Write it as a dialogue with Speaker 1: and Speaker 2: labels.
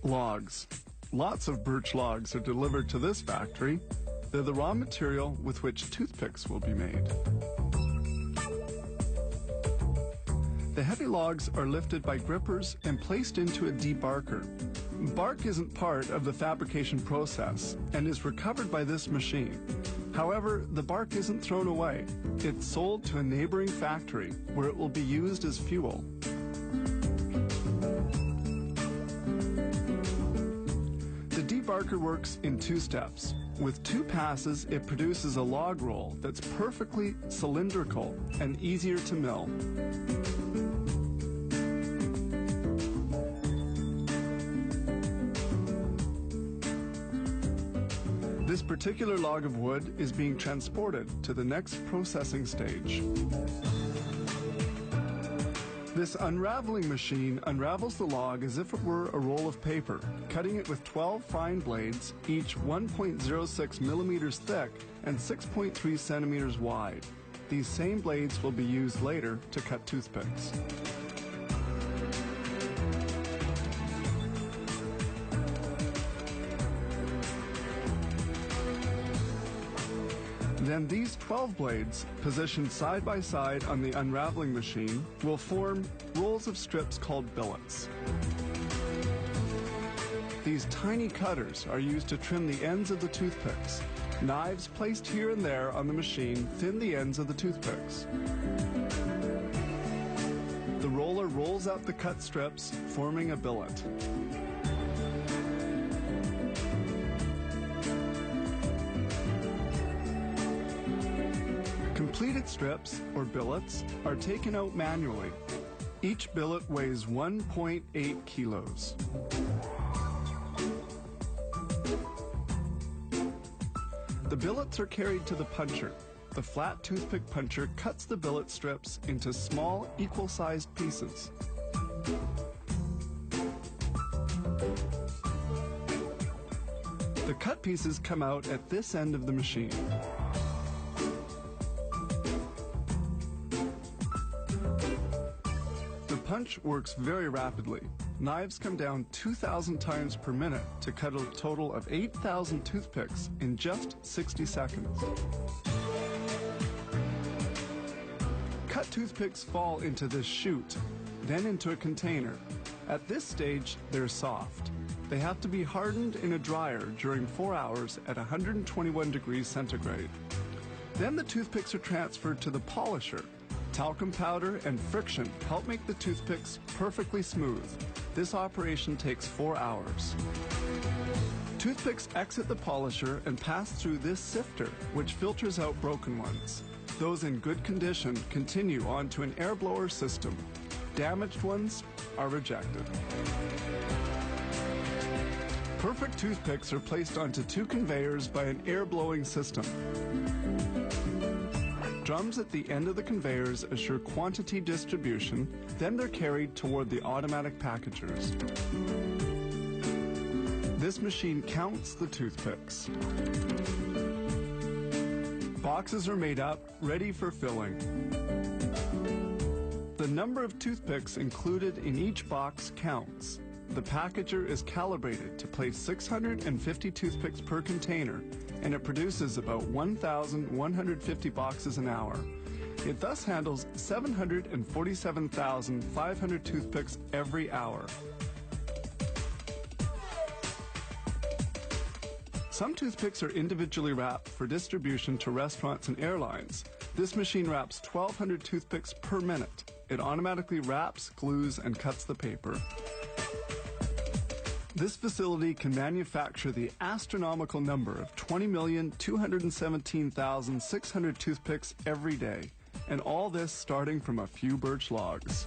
Speaker 1: Logs. Lots of birch logs are delivered to this factory. They're the raw material with which toothpicks will be made. The heavy logs are lifted by grippers and placed into a debarker. Bark isn't part of the fabrication process and is recovered by this machine. However, the bark isn't thrown away. It's sold to a neighboring factory where it will be used as fuel. The debarker works in two steps. With two passes, it produces a log roll that's perfectly cylindrical and easier to mill. This particular log of wood is being transported to the next processing stage. This unraveling machine unravels the log as if it were a roll of paper, cutting it with 12 fine blades, each 1.06 millimeters thick and 6.3 centimeters wide. These same blades will be used later to cut toothpicks. Then these 12 blades, positioned side by side on the unraveling machine, will form rolls of strips called billets. These tiny cutters are used to trim the ends of the toothpicks. Knives placed here and there on the machine thin the ends of the toothpicks. The roller rolls out the cut strips, forming a billet. Completed strips, or billets, are taken out manually. Each billet weighs 1.8 kilos. The billets are carried to the puncher. The flat toothpick puncher cuts the billet strips into small, equal-sized pieces. The cut pieces come out at this end of the machine. The punch works very rapidly. Knives come down 2,000 times per minute to cut a total of 8,000 toothpicks in just 60 seconds. Cut toothpicks fall into this chute, then into a container. At this stage, they're soft. They have to be hardened in a dryer during 4 hours at 121 degrees centigrade. Then the toothpicks are transferred to the polisher. Talcum powder and friction help make the toothpicks perfectly smooth. This operation takes 4 hours. Toothpicks exit the polisher and pass through this sifter, which filters out broken ones. Those in good condition continue on to an air blower system. Damaged ones are rejected. Perfect toothpicks are placed onto two conveyors by an air blowing system. Drums at the end of the conveyors assure quantity distribution, then they're carried toward the automatic packagers. This machine counts the toothpicks. Boxes are made up, ready for filling. The number of toothpicks included in each box counts. The packager is calibrated to place 650 toothpicks per container, and it produces about 1,150 boxes an hour. It thus handles 747,500 toothpicks every hour. Some toothpicks are individually wrapped for distribution to restaurants and airlines. This machine wraps 1,200 toothpicks per minute. It automatically wraps, glues, and cuts the paper. This facility can manufacture the astronomical number of 20,217,600 toothpicks every day, and all this starting from a few birch logs.